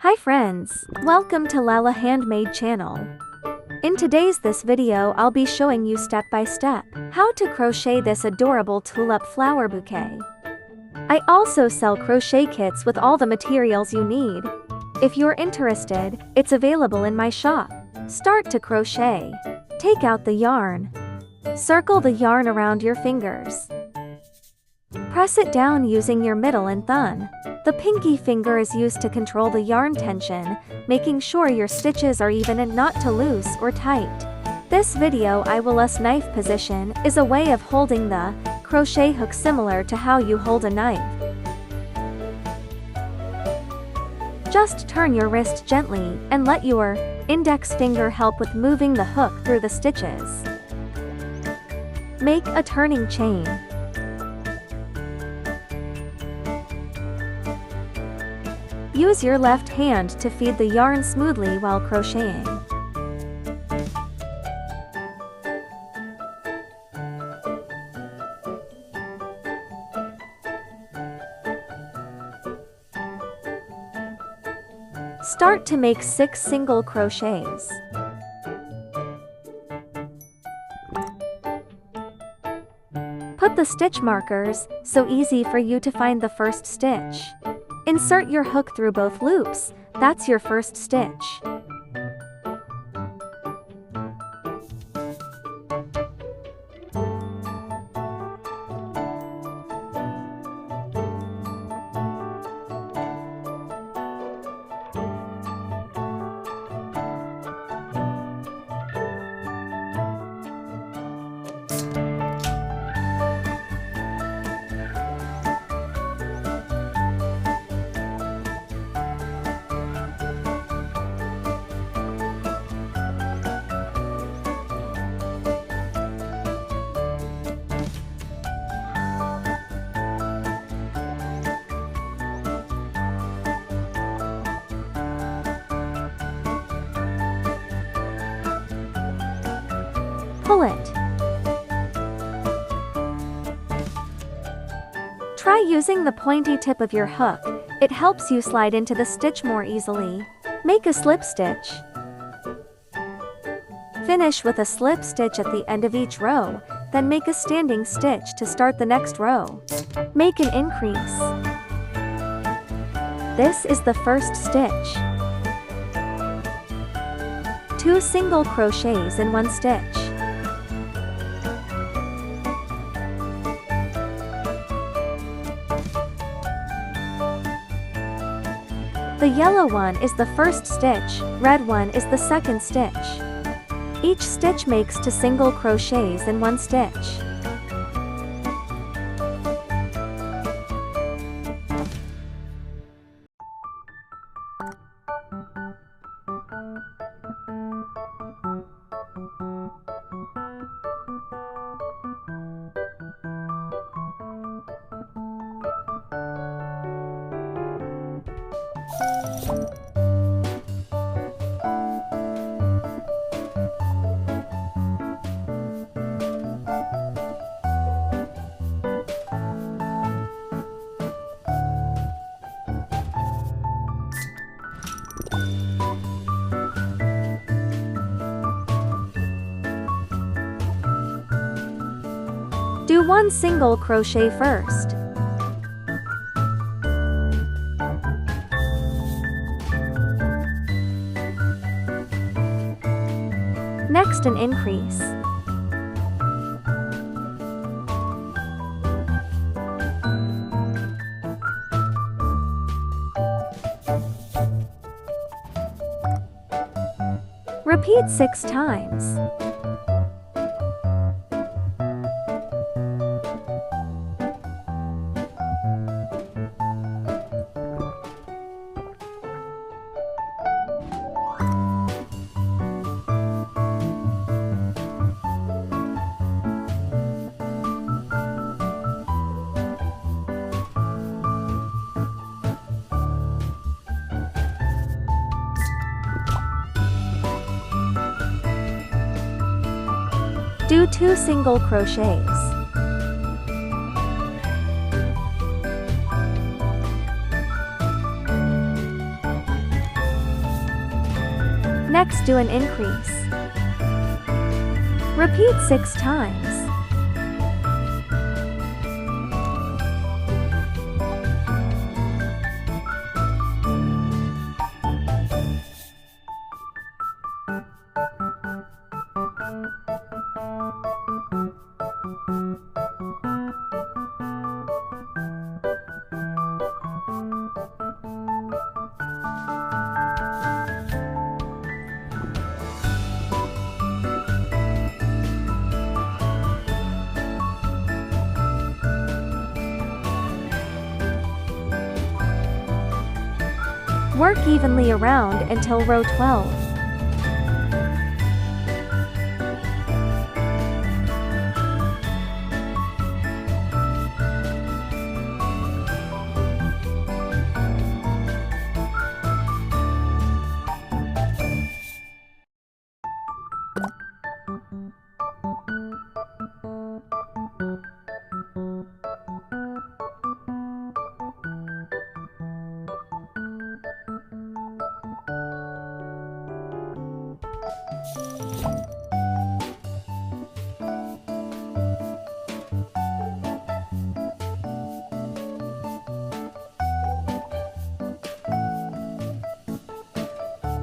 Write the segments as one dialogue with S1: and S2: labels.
S1: Hi friends, welcome to Lala Handmade channel. In this video I'll be showing you step by step how to crochet this adorable tulip flower bouquet. I also sell crochet kits with all the materials you need. If you're interested, it's available in my shop. Start to crochet. Take out the yarn. Circle the yarn around your fingers. Press it down using your middle and thumb. The pinky finger is used to control the yarn tension, making sure your stitches are even and not too loose or tight. This video I will use knife position is a way of holding the crochet hook similar to how you hold a knife. Just turn your wrist gently and let your index finger help with moving the hook through the stitches. Make a turning chain. Use your left hand to feed the yarn smoothly while crocheting. Start to make 6 single crochets. Put the stitch markers, so easy for you to find the first stitch. Insert your hook through both loops, that's your first stitch. Pull it. Try using the pointy tip of your hook, it helps you slide into the stitch more easily. Make a slip stitch. Finish with a slip stitch at the end of each row, then make a standing stitch to start the next row. Make an increase. This is the first stitch. 2 single crochets in 1 stitch. The yellow one is the first stitch, red one is the second stitch. Each stitch makes 2 single crochets in 1 stitch. Do 1 single crochet first. Next an increase. Repeat 6 times. Do 2 single crochets. Next, do an increase. Repeat 6 times. Work evenly around until row 12.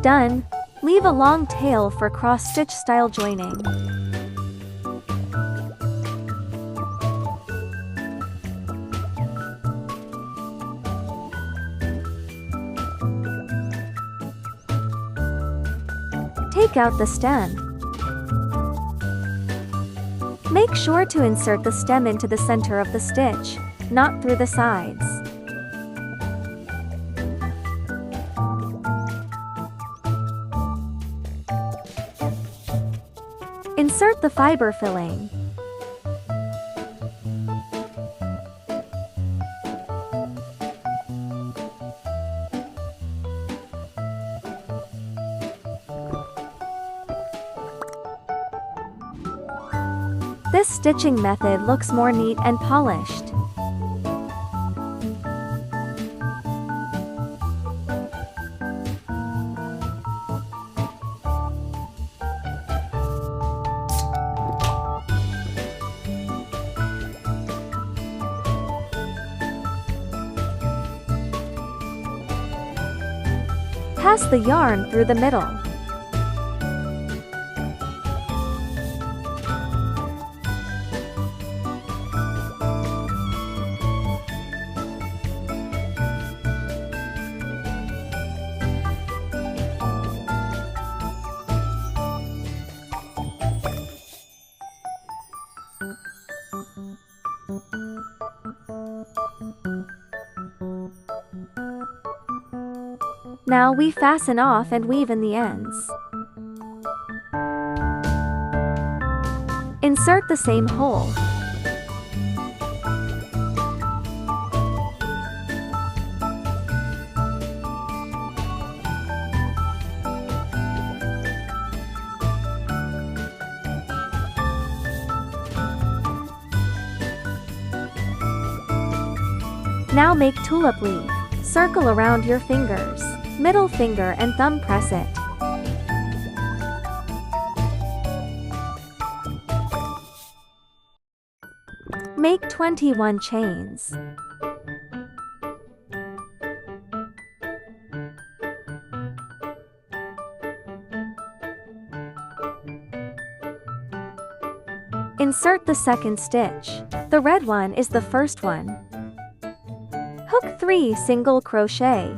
S1: Done. Leave a long tail for cross-stitch style joining. Take out the stem. Make sure to insert the stem into the center of the stitch, not through the sides. Insert the fiber filling. This stitching method looks more neat and polished. Pass the yarn through the middle. Now we fasten off and weave in the ends. Insert the same hole. Now make tulip leaf. Circle around your fingers. Middle finger and thumb press it. Make 21 chains. Insert the second stitch. The red one is the first one. Hook 3 single crochet.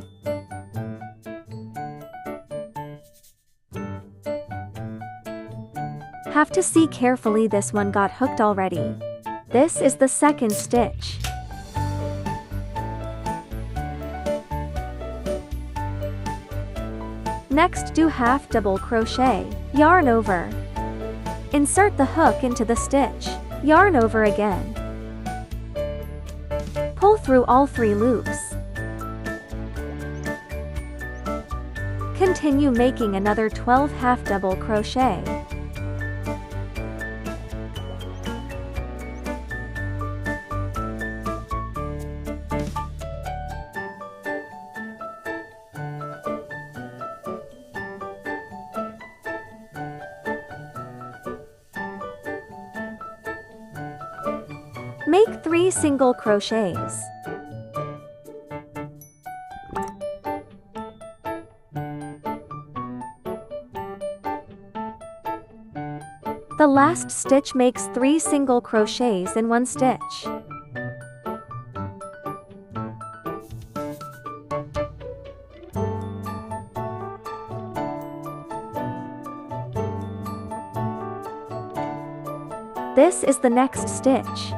S1: Have to see carefully, this one got hooked already. This is the second stitch. Next, do half double crochet, yarn over. Insert the hook into the stitch, yarn over again. Pull through all 3 loops. Continue making another 12 half double crochet. Make 3 single crochets. The last stitch makes 3 single crochets in 1 stitch. This is the next stitch.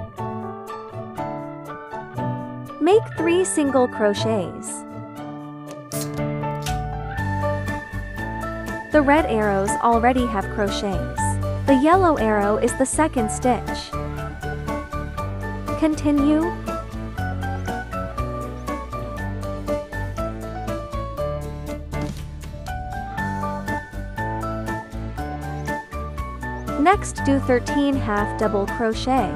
S1: Make 3 single crochets. The red arrows already have crochets. The yellow arrow is the second stitch. Continue. Next, do 13 half double crochet.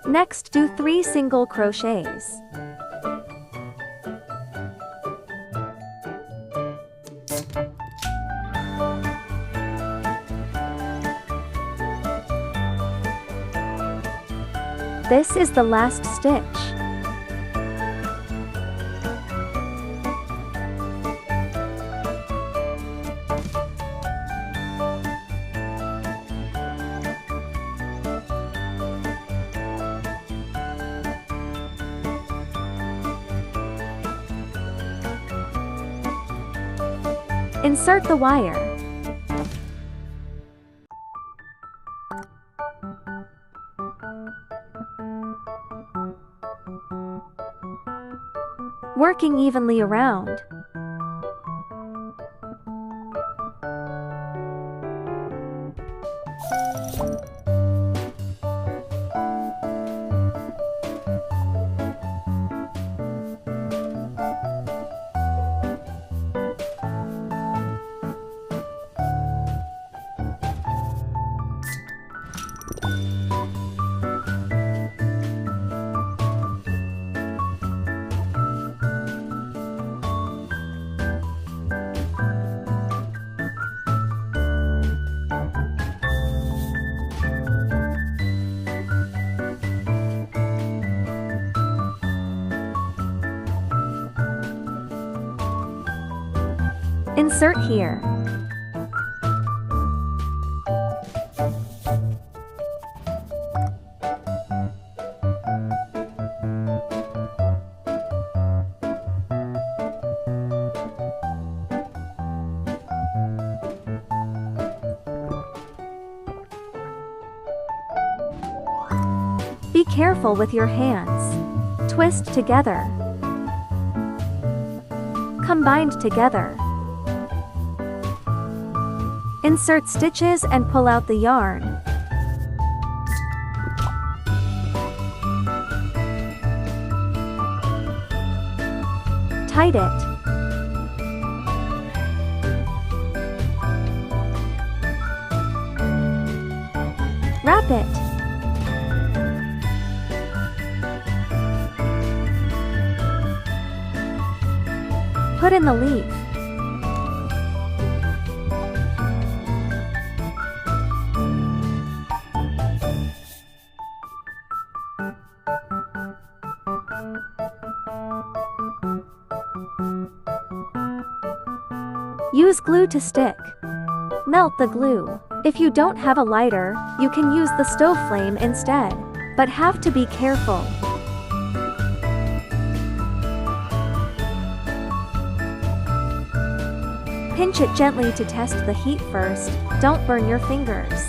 S1: Next, do 3 single crochets. This is the last stitch. Insert the wire. Working evenly around. Insert here. Be careful with your hands. Twist together. Combined together. Insert stitches and pull out the yarn. Tight it. Wrap it. Put in the leaf. Use glue to stick. Melt the glue. If you don't have a lighter, you can use the stove flame instead, but have to be careful. Pinch it gently to test the heat first, don't burn your fingers.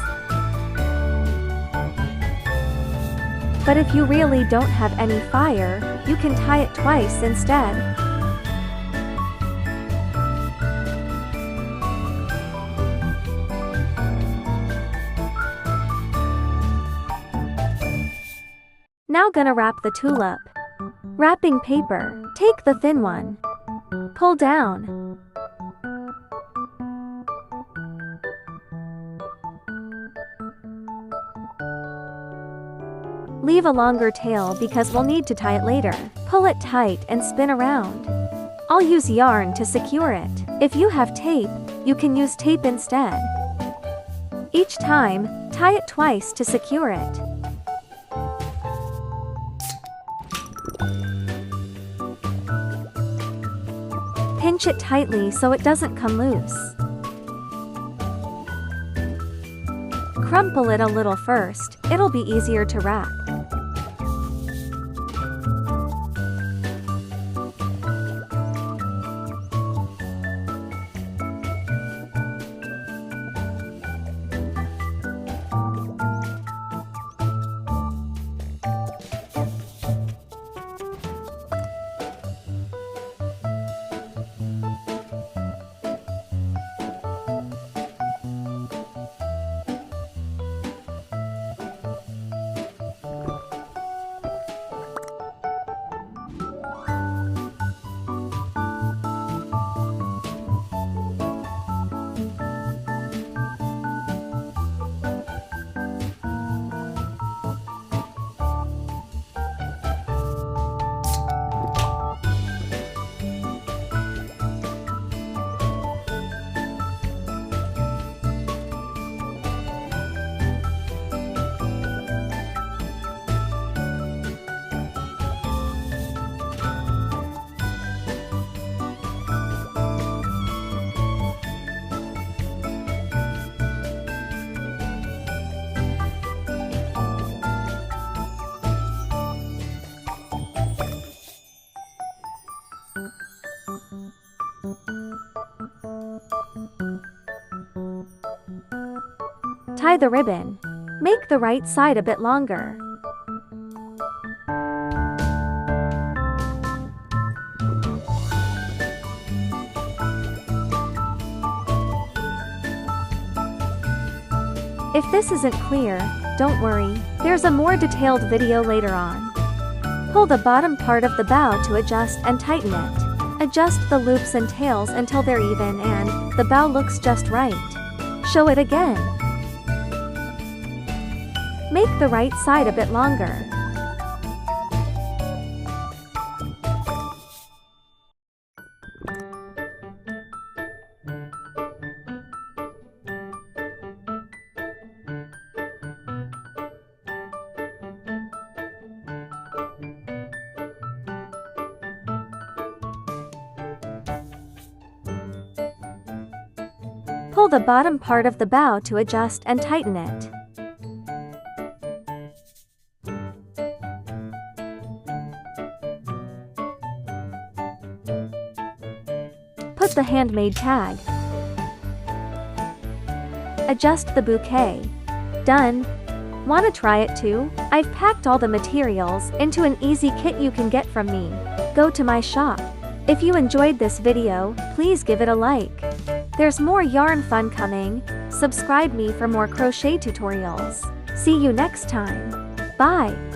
S1: But if you really don't have any fire, you can tie it twice instead. Now gonna wrap the tulip. Wrapping paper. Take the thin one. Pull down. Leave a longer tail because we'll need to tie it later. Pull it tight and spin around. I'll use yarn to secure it. If you have tape, you can use tape instead. Each time, tie it twice to secure it. Pinch it tightly so it doesn't come loose. Crumple it a little first, it'll be easier to wrap. Tie the ribbon. Make the right side a bit longer. If this isn't clear, don't worry, there's a more detailed video later on. Pull the bottom part of the bow to adjust and tighten it. Adjust the loops and tails until they're even and the bow looks just right. Show it again. Make the right side a bit longer. Pull the bottom part of the bow to adjust and tighten it. Put the handmade tag. Adjust the bouquet. Done. Wanna try it too? I've packed all the materials into an easy kit you can get from me. Go to my shop. If you enjoyed this video, please give it a like. There's more yarn fun coming. Subscribe me for more crochet tutorials. See you next time. Bye.